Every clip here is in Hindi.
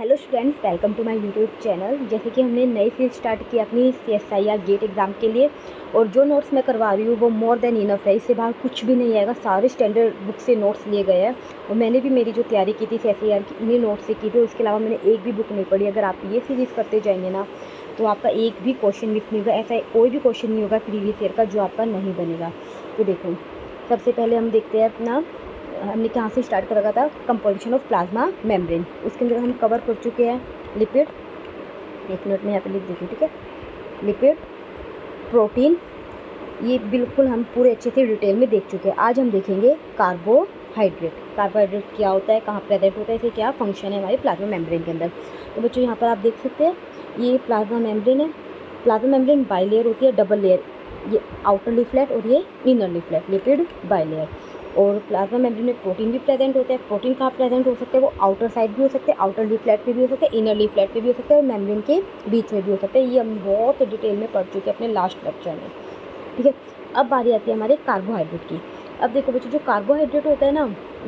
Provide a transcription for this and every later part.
Hello students, welcome to my YouTube channel. जैसे कि हमने नई सीरीज स्टार्ट की अपनी CSIR गेट एग्ज़ाम के लिए, और जो नोट्स मैं करवा रही हूँ वो मोर देन इनफ है। इससे बाहर कुछ भी नहीं आएगा। सारे स्टैंडर्ड बुक से नोट्स लिए गए हैं और मैंने भी मेरी जो तैयारी की थी CSIR की इन्हीं नोट्स से की थी। उसके अलावा मैंने एक भी बुक नहीं पढ़ी। अगर आप ये सीरीज़ करते जाएंगे ना तो आपका एक भी क्वेश्चन मिस नहीं होगा। ऐसा कोई भी क्वेश्चन नहीं होगा प्रीवियस ईयर का जो आपका नहीं बनेगा। तो देखो, सबसे पहले हम देखते हैं अपना, हमने कहाँ से स्टार्ट कर रखा था, कंपोजिशन ऑफ प्लाज्मा मेम्ब्रेन। उसके अंदर हम कवर कर चुके हैं लिपिड। एक मिनट में यहाँ पे लिख देती हूँ, ठीक है। लिपिड, प्रोटीन, ये बिल्कुल हम पूरे अच्छे से डिटेल में देख चुके हैं। आज हम देखेंगे कार्बोहाइड्रेट। कार्बोहाइड्रेट क्या होता है, कहाँ प्रेजेंट होता है, इसे क्या फंक्शन है हमारे प्लाज्मा मेम्ब्रेन के अंदर। तो बच्चों यहाँ पर आप देख सकते हैं ये प्लाज्मा मेम्ब्रेन है। प्लाज्मा मेम्ब्रेन बाई लेयर होती है, डबल लेयर। ये आउटर लीफलेट और ये inner leaflet, lipid by layer. और प्लाज्मा मेम्ब्रेन में प्रोटीन भी प्रेजेंट होता है। प्रोटीन कहाँ प्रेजेंट हो सकते हैं, वो आउटर साइड भी हो सकते हैं, आउटर लीफलेट पे भी हो सकते हैं, इनर लीफलेट पे भी हो सकते हैं, और मेम्ब्रेन के बीच में भी हो सकते हैं। ये हम बहुत डिटेल में पढ़ चुके हैं अपने लास्ट लेक्चर में, ठीक है। अब बारी आती है हमारे कार्बोहाइड्रेट की। अब देखो बच्चों, जो कार्बोहाइड्रेट होता है ना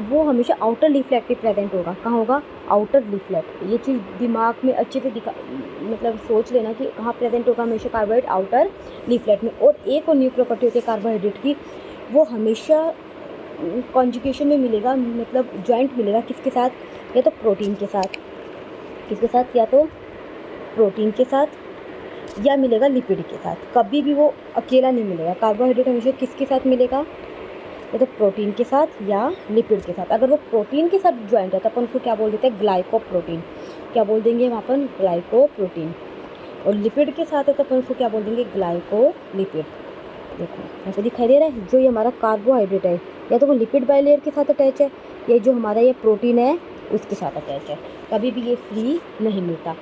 वो हमेशा आउटर लीफलेट पे प्रेजेंट होगा। कहाँ होगा, आउटर लीफलेट। ये चीज़ दिमाग में अच्छे से मतलब सोच लेना कि कहाँ प्रेजेंट होगा हमेशा कार्बोहाइड्रेट, आउटर लीफलेट में। और एक और न्यू प्रॉपर्टी होती है कार्बोहाइड्रेट की, वो हमेशा कॉन्जुगेशन में मिलेगा, मतलब जॉइंट मिलेगा। किसके साथ, या तो प्रोटीन के साथ। किसके साथ, या तो प्रोटीन के साथ, या मिलेगा लिपिड के साथ। कभी भी वो अकेला नहीं मिलेगा। कार्बोहाइड्रेट हमेशा किसके साथ मिलेगा, या तो प्रोटीन के साथ या लिपिड के साथ। अगर वो प्रोटीन के साथ ज्वाइंट है तो अपन उसको क्या बोल देते हैं, ग्लाइकोप्रोटीन। क्या बोल देंगे वहाँ पर, ग्लाइकोप्रोटीन। और लिपिड के साथ है तो अपन उसको क्या बोल देंगे, ग्लाइकोलिपिड। देखो यहाँ पे दिखाई दे रहा है, जो ये हमारा कार्बोहाइड्रेट है या तो वो लिपिड बाई लेयर के साथ अटैच है, या जो हमारा ये प्रोटीन है उसके साथ अटैच है। कभी भी ये फ्री नहीं मिलता।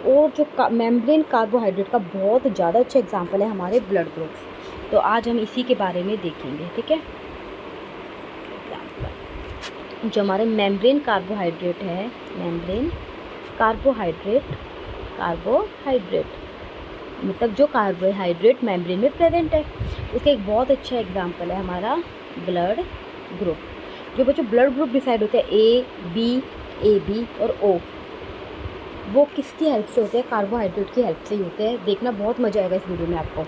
और जो मेम्ब्रेन कार्बोहाइड्रेट का बहुत ज़्यादा अच्छा एग्जांपल है हमारे ब्लड ग्रुप्स। तो आज हम इसी के बारे में देखेंगे, ठीक है। जो हमारे मेम्ब्रेन कार्बोहाइड्रेट है, मेम्ब्रेन कार्बोहाइड्रेट, कार्बोहाइड्रेट मतलब जो कार्बोहाइड्रेट मेम्ब्रेन में प्रेजेंट है, उसका एक बहुत अच्छा एग्जांपल है हमारा ब्लड ग्रुप। जो बच्चों ब्लड ग्रुप डिसाइड होते हैं ए बी और ओ, वो किसकी हेल्प से होते हैं, कार्बोहाइड्रेट की हेल्प से ही होते हैं। देखना बहुत मज़ा आएगा इस वीडियो में आपको।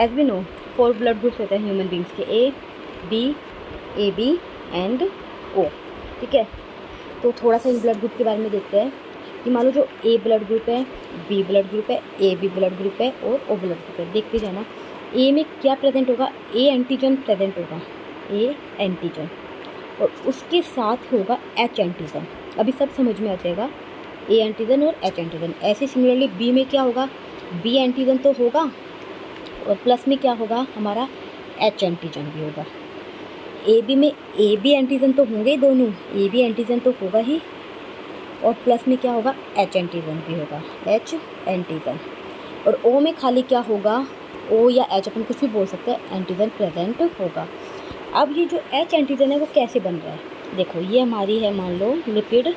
As we know 4 blood groups होते हैं ह्यूमन बींग्स के, ए बी एंड ओ, ठीक है। तो थोड़ा सा इन ब्लड ग्रुप के बारे में देखते हैं कि मान लो जो ए ब्लड ग्रुप है, बी ब्लड ग्रुप है, ए बी ब्लड ग्रुप है और ओ ब्लड ग्रुप है। देखते जाना, ए में क्या प्रेजेंट होगा, ए एंटीजन प्रेजेंट होगा, ए एंटीजन, और उसके साथ होगा एच एंटीजन। अभी सब समझ में आ जाएगा, ए एंटीजन और एच एंटीजन। ऐसे सिमिलरली बी में क्या होगा, बी एंटीजन तो होगा और प्लस में क्या होगा हमारा, एच एंटीजन भी होगा। ए बी में ए बी एंटीजन तो होंगे ही दोनों, ए बी एंटीजन तो होगा ही, और प्लस में क्या होगा, एच एंटीजन भी होगा, एच एंटीजन। और ओ में खाली क्या होगा, ओ या एच अपन कुछ भी बोल सकते हैं, एंटीजन प्रेजेंट होगा। अब ये जो एच एंटीजन है वो कैसे बन रहा है, देखो ये हमारी है मान लो लिपिड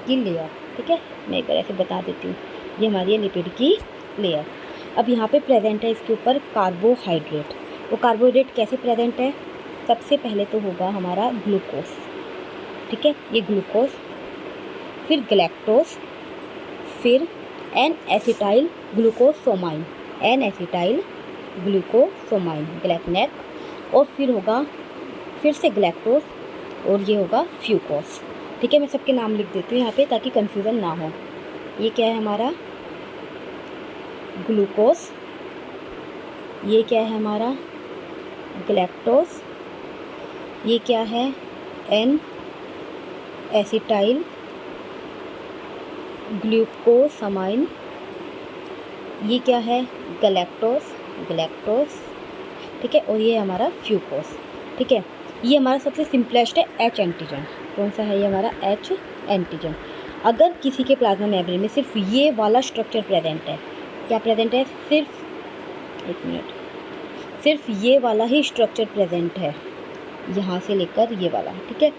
की लेयर, ठीक है। मैं एक बार ऐसे बता देती हूँ, ये हमारी है लिपिड की लेयर। अब यहाँ पे प्रेजेंट है इसके ऊपर कार्बोहाइड्रेट। वो कार्बोहाइड्रेट कैसे प्रेजेंट है, सबसे पहले तो होगा हमारा ग्लूकोज, ठीक है, ये ग्लूकोज, फिर गैलेक्टोज, फिर एन एसिटाइल ग्लूकोसोमाइन, एन एसिटाइल ग्लूकोसोमाइन ग्लैकनेक, और फिर होगा फिर से गैलेक्टोज, और ये होगा फ्यूकोस, ठीक है। मैं सबके नाम लिख देती हूँ यहाँ पे ताकि कंफ्यूजन ना हो। ये क्या है हमारा ग्लूकोज, ये क्या है हमारा गैलेक्टोज, ये क्या है एन एसिटाइल ग्लूकोसामाइन, ये क्या है गैलेक्टोज, ठीक है, और ये हमारा फ्यूकोस, ठीक है। ये हमारा सबसे सिंपलेस्ट है एच एंटीजन। कौन सा है ये हमारा, एच एंटीजन। अगर किसी के प्लाज्मा मेम्ब्रेन में सिर्फ ये वाला स्ट्रक्चर प्रेजेंट है, क्या प्रेजेंट है, सिर्फ एक मिनट, सिर्फ ये वाला ही स्ट्रक्चर प्रेजेंट है, यहाँ से लेकर ये वाला, ठीक है,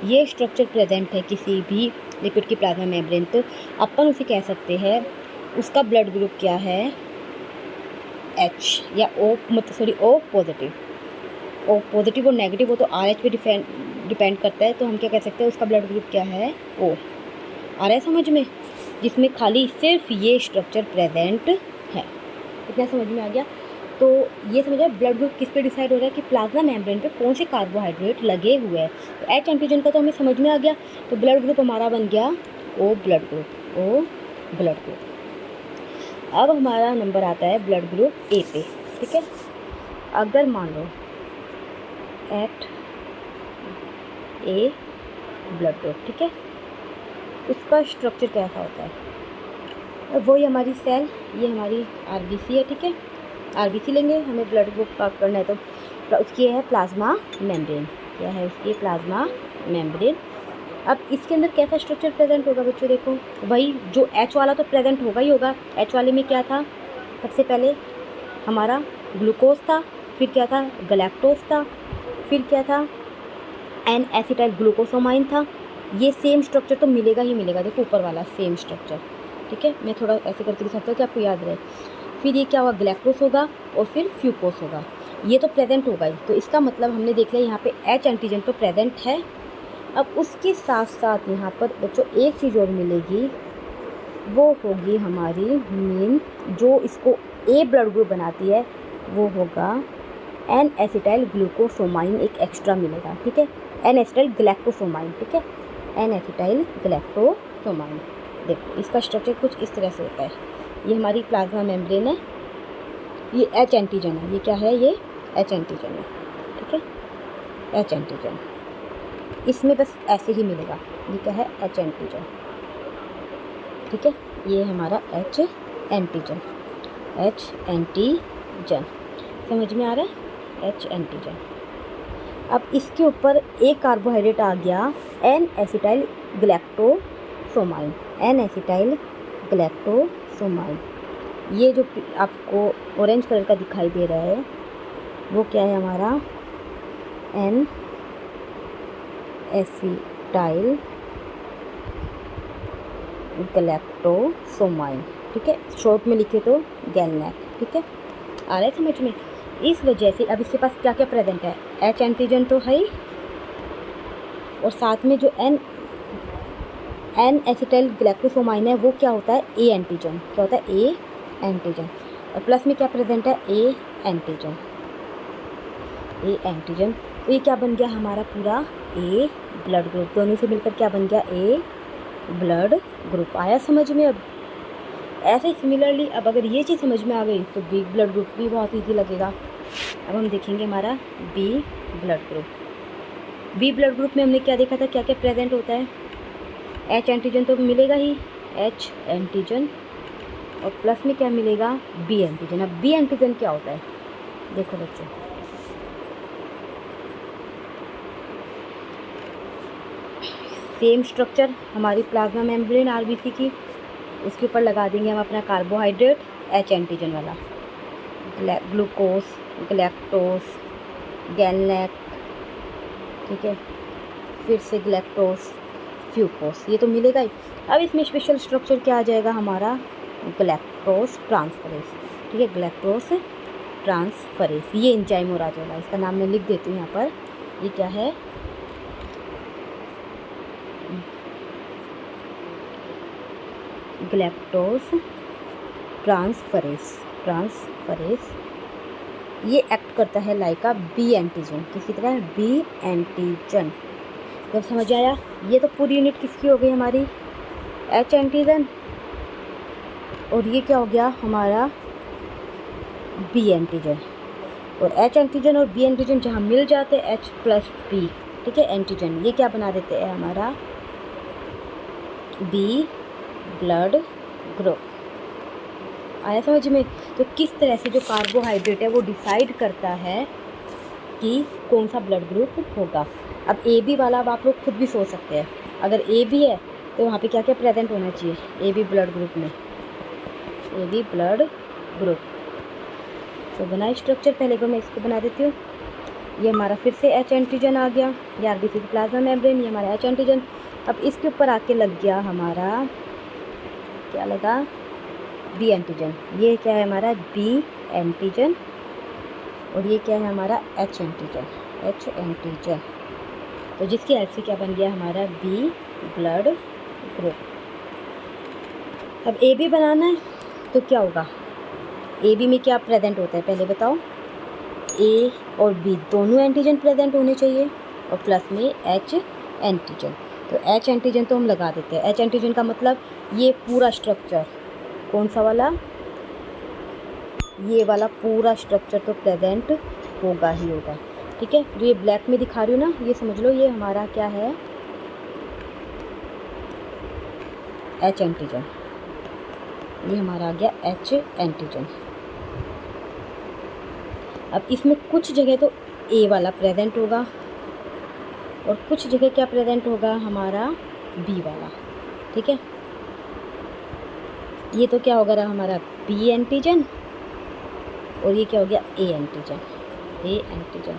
ये स्ट्रक्चर प्रेजेंट है किसी भी लिपिड की प्लाज्मा मेम्ब्रेन, तो अपन उसे कह सकते हैं उसका ब्लड ग्रुप क्या है, एच या ओ, मतलब sorry O positive. O positive और नेगेटिव वो तो RH पे डिपेंड करता है, तो हम क्या कह सकते हैं उसका ब्लड ग्रुप क्या है, ओ। आ रहा है समझ में, जिसमें खाली सिर्फ ये स्ट्रक्चर प्रेजेंट है। इतना समझ में आ गया। तो ये समझ आया ब्लड ग्रुप किस पे डिसाइड हो रहा है कि प्लाज्मा मेम्ब्रेन पे कौन से कार्बोहाइड्रेट लगे हुए हैं। तो एच एंटीजन का तो हमें समझ में आ गया। तो ब्लड ग्रुप हमारा बन गया O blood group, O blood group. अब हमारा नंबर आता है ब्लड ग्रुप ए पे, ठीक है। अगर मान लो एट ए ब्लड ग्रुप, ठीक है, उसका स्ट्रक्चर कैसा होता है, वही हमारी सेल, ये हमारी आरबीसी है, ठीक है। आरबीसी लेंगे, हमें ब्लड ग्रुप का करना है तो उसकी है प्लाज्मा मेम्ब्रेन। क्या है उसकी? Plasma membrane. अब इसके अंदर कैसा स्ट्रक्चर प्रेजेंट होगा बच्चों? देखो वही जो एच वाला तो प्रेजेंट होगा ही होगा। एच वाले में क्या था? सबसे पहले हमारा ग्लूकोज था, फिर क्या था? गैलेक्टोज था, फिर क्या था? एन एसिटाइल ग्लूकोसोमाइन था। ये सेम स्ट्रक्चर तो मिलेगा ही मिलेगा, देखो ऊपर वाला सेम स्ट्रक्चर, ठीक है। मैं थोड़ा ऐसे करके दिखाता हूँ कि आपको याद रहे। फिर ये क्या होगा? ग्लैक्टोस होगा और फिर फ्यूकोस होगा। ये तो प्रेजेंट होगा ही। तो इसका मतलब हमने देख लिया यहाँ पे एच एंटीजन तो प्रेजेंट है। अब उसके साथ साथ यहाँ पर बच्चों एक चीज़ और मिलेगी, वो होगी हमारी मेन जो इसको ए ब्लड ग्रुप बनाती है, वो होगा एन एसिटाइल ग्लूकोसोमाइन। एक एक्स्ट्रा मिलेगा, ठीक है, एन एसिटाइल ग्लैक्टोसोमाइन, ठीक है, एन एसिटाइल ग्लैक्टोसोमाइन। देखो इसका स्ट्रक्चर कुछ इस तरह से होता है। ये हमारी प्लाज्मा मेम्ब्रेन है, ये एच एंटीजन है, ये क्या है? ये एच एंटीजन है, ठीक है, एच एंटीजन। इसमें बस ऐसे ही मिलेगा, ये क्या है? एच एंटीजन, ठीक है, ये हमारा एच एंटीजन, एच एंटीजन। समझ में आ रहा है? H antigen. अब इसके ऊपर एक कार्बोहाइड्रेट आ गया एन एसिटाइल ग्लैक्टोसोमाइन, एन एसिटाइल ग्लैक्टोसोमाइन। ये जो आपको ऑरेंज कलर का दिखाई दे रहा है वो क्या है? हमारा एन एसिटाइल ग्लैक्टोसोमाइन, ठीक है, शॉर्ट में लिखे तो गैलनैक, ठीक है। आ रहा है समझ में? इस वजह से अब इसके पास क्या क्या प्रेजेंट है? एच एंटीजन तो है ही, और साथ में जो एन एसिटाइल ग्लैक्टोसोमाइन है वो क्या होता है? A antigen. क्या होता है? A antigen. और प्लस में क्या प्रेजेंट है? A antigen, A antigen. तो ये क्या बन गया हमारा? पूरा ए ब्लड ग्रुप। दोनों से मिलकर क्या बन गया? ए ब्लड ग्रुप। आया समझ में? अब ऐसे ही सिमिलरली अब अगर ये चीज़ समझ में आ गई तो बी ब्लड ग्रुप भी बहुत ईजी लगेगा। अब हम देखेंगे हमारा B blood group. B blood group में हमने क्या देखा था? क्या क्या प्रेजेंट होता है? एच एंटीजन तो मिलेगा ही, एच एंटीजन, और प्लस में क्या मिलेगा? B antigen. अब बी एंटीजन क्या होता है? देखो बच्चों, सेम स्ट्रक्चर हमारी प्लाज्मा मेम्ब्रेन आरबीसी की, उसके ऊपर लगा देंगे हम अपना कार्बोहाइड्रेट एच एंटीजन वाला, ग्लूकोज, गैलेक्टोज, गैलनैक, ठीक है, फिर से ग्लैक्टोज, फ्यूकोस, ये तो मिलेगा ही। अब इसमें स्पेशल स्ट्रक्चर क्या आ जाएगा? हमारा ग्लैक्टोज ट्रांसफरेज, ठीक है, ग्लैक्टोज ट्रांसफरेज। ये एंजाइम और आ जाएगा, इसका नाम मैं लिख देती हूँ यहाँ पर। ये क्या है? ग्लैक्टोज ट्रांसफरेज, ये एक्ट करता है लाइक अ बी एंटीजन। किसकी तरह? B antigen. जब समझ आया? ये तो पूरी यूनिट किसकी हो गई हमारी? H antigen. और ये क्या हो गया हमारा? B antigen. और एच एंटीजन और बी एंटीजन जहाँ मिल जाते हैं, एच प्लस बी, ठीक है, एंटीजन, ये क्या बना देते हैं? हमारा बी ब्लड ग्रुप। आया समझ में? तो किस तरह से जो कार्बोहाइड्रेट है वो डिसाइड करता है कि कौन सा ब्लड ग्रुप होगा। अब ए बी वाला अब आप लोग खुद भी सोच सकते हैं, अगर ए बी है तो वहाँ पे क्या क्या प्रेजेंट होना चाहिए ए बी ब्लड ग्रुप में? A B blood group. तो बना स्ट्रक्चर, पहले को मैं इसको बना देती हूँ। ये हमारा फिर से एच एंटीजन आ गया, ये आरबीसी प्लाज्मा मेम्ब्रेन, ये हमारा एच एंटीजन। अब इसके ऊपर आके लग गया हमारा, क्या लगा? B antigen. ये क्या है हमारा? B antigen. और ये क्या है हमारा? H antigen, H antigen. तो जिसकी हेल्प से क्या बन गया हमारा? B blood group. अब ए बी बनाना है तो क्या होगा, ए बी में क्या प्रेजेंट होता है पहले बताओ, ए और बी दोनों एंटीजन प्रेजेंट होने चाहिए और प्लस में एच एंटीजन। तो एच एंटीजन तो हम लगा देते हैं। एच एंटीजन का मतलब ये पूरा स्ट्रक्चर, कौन सा वाला, ये वाला पूरा स्ट्रक्चर तो प्रेजेंट होगा ही होगा। ठीक है, जो ये ब्लैक में दिखा रही हूँ ना, ये समझ लो ये हमारा क्या है, एच एंटीजन। ये हमारा आ गया एच एंटीजन। अब इसमें कुछ जगह तो ए वाला प्रेजेंट होगा और कुछ जगह क्या प्रेजेंट होगा, हमारा बी वाला। ठीक है, ये तो क्या होगा हमारा बी एंटीजन और ये क्या हो गया ए एंटीजन, ए एंटीजन।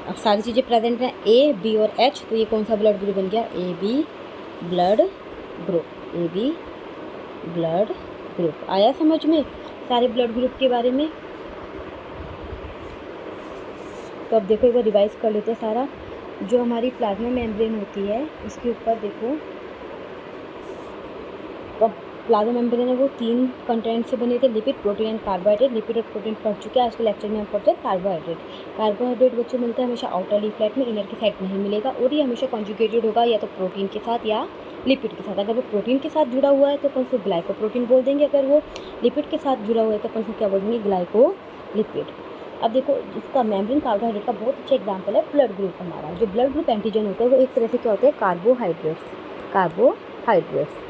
अब सारी चीज़ें प्रेजेंट हैं, ए बी और एच, तो ये कौन सा ब्लड ग्रुप बन गया, A B blood group, A B blood group. आया समझ में सारे ब्लड ग्रुप के बारे में। तो अब देखो एक बार रिवाइज कर लेते हैं सारा। जो हमारी प्लाज्मा मेम्ब्रेन होती है उसके ऊपर देखो, अब प्लाज्मा मेम्ब्रेन है वो 3 कंटेंट से बने थे, lipid protein and carbohydrate. Lipid और प्रोटीन पढ़ चुके हैं, आज के लेक्चर में हम पढ़ते हैं कार्बोहाइड्रेट। कार्बोहाइड्रेट बच्चों मिलता है हमेशा आउटर लीफ फ्लैट में, इनर की साइड नहीं मिलेगा और ये हमेशा कॉन्जुगेटेड होगा या तो प्रोटीन के साथ या लिपिड के साथ। अगर वो प्रोटीन के साथ जुड़ा हुआ है तो अपन उसको ग्लाइकोप्रोटीन बोल देंगे, अगर वो लिपिड के साथ जुड़ा हुआ है तो अपन उसको क्या बोल देंगे, ग्लाइकोलिपिड। अब देखो इसका मेम्ब्रेन कार्बोहाइड्रेट का बहुत अच्छा एग्जाम्पल है ब्लड ग्रुप हमारा। जो ब्लड ग्रुप एंटीजन होता है वो एक तरह से क्या होते हैं, कार्बोहाइड्रेट्स।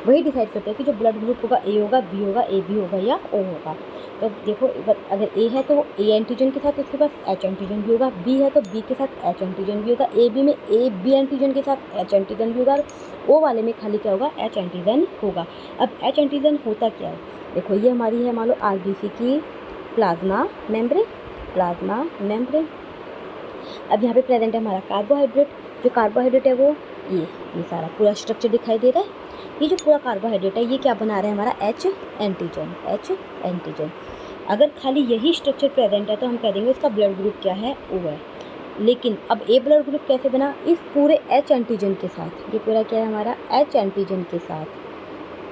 वही डिसाइड करते हैं कि जो ब्लड ग्रुप होगा ए होगा, बी होगा, ए बी होगा या ओ होगा। तो देखो अगर ए है तो वो ए एंटीजन के साथ उसके पास एच एंटीजन भी होगा, बी है तो बी के साथ एच एंटीजन भी होगा, ए बी में ए बी एंटीजन के साथ एच एंटीजन भी होगा, ओ वाले में खाली क्या होगा, एच एंटीजन होगा। अब एच एंटीजन होता क्या है, देखो ये हमारी है मान लो आरबीसी की प्लाज्मा मेम्ब्रेन। अब यहाँ पे प्रेजेंट है हमारा कार्बोहाइड्रेट। जो कार्बोहाइड्रेट है वो ये सारा पूरा स्ट्रक्चर दिखाई दे रहा है। ये जो पूरा कार्बोहाइड्रेट है ये क्या बना रहा है हमारा एच एंटीजन। अगर खाली यही स्ट्रक्चर प्रेजेंट है तो हम कह देंगे इसका ब्लड ग्रुप क्या है, ओ है। लेकिन अब ए ब्लड ग्रुप कैसे बना, इस पूरे एच एंटीजन के साथ। ये पूरा क्या है हमारा एच एंटीजन के साथ,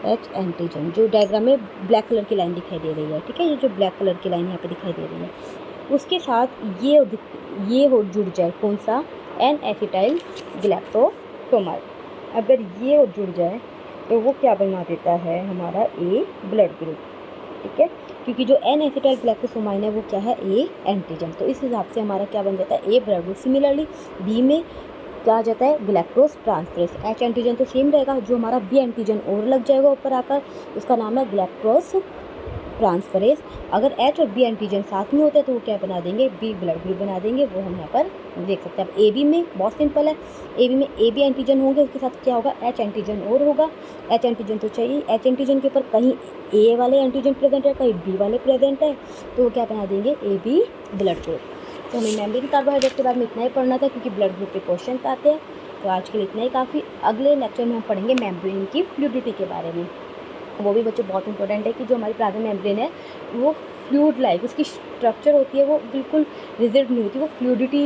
एच एंटीजन जो डायग्राम में ब्लैक कलर की लाइन दिखाई दे रही है। ठीक है, ये जो ब्लैक कलर की लाइन यहाँ पे दिखाई दे रही है उसके साथ ये हो जुड़ जाए, कौन सा, एन एसिटाइल ग्लाइकोसोमाइड। अगर ये हो जुड़ जाए तो वो क्या बना देता है हमारा ए ब्लड ग्रुप। ठीक है, क्योंकि जो एन एसिटाइल ग्लाइकोसोमाइन है वो क्या है, ए एंटीजन। तो इस हिसाब से हमारा क्या बन जाता है, ए ब्लड ग्रुप। सिमिलरली बी में क्या आ जाता है, ग्लैक्टोज ट्रांसफरेज। एच एंटीजन तो सेम रहेगा, जो हमारा बी एंटीजन और लग जाएगा ऊपर आकर, उसका नाम है ग्लैक्टोज ट्रांसफरेज। अगर एच और बी एंटीजन साथ में होते हैं तो वो क्या बना देंगे, बी ब्लड ग्रुप बना देंगे। वो हम यहाँ पर देख सकते हैं। अब ए बी में बहुत सिंपल है, ए बी में ए बी एंटीजन होंगे, उसके साथ क्या होगा, एच एंटीजन और होगा। एच एंटीजन तो चाहिए, एच एंटीजन के ऊपर कहीं ए वाले एंटीजन प्रेजेंट है, कहीं बी वाले प्रेजेंट है, तो वो क्या बना देंगे, ए बी ब्लड ग्रुप। तो हमें मेम्ब्रेन कार्बोहाइड्रेट के बारे में इतना ही पढ़ना था क्योंकि ब्लड ग्रुप के क्वेश्चन आते हैं। तो आज के लिए इतना ही काफ़ी। अगले लेक्चर में हम पढ़ेंगे मेम्ब्रेन की फ्लूइडिटी के बारे में। वो भी बच्चों बहुत इंपॉर्टेंट है कि जो हमारी प्लाज्मा मेम्ब्रेन है वो फ्लूइड लाइक, उसकी स्ट्रक्चर होती है वो बिल्कुल रिजिड नहीं होती, वो फ्लूइडिटी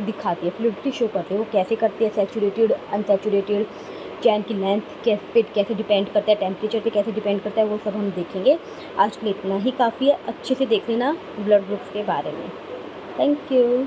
दिखाती है, फ्लूइडिटी शो करती है। वो कैसे करती है, सैचुरेटेड, अनसैचुरेटेड, चैन की लेंथ पे कैसे डिपेंड करता है, टेम्परेचर पे कैसे डिपेंड करता है, वो सब हम देखेंगे। आज के लिए इतना ही काफ़ी है। अच्छे से देख लेना ब्लड ग्रुप्स के बारे में। Thank you.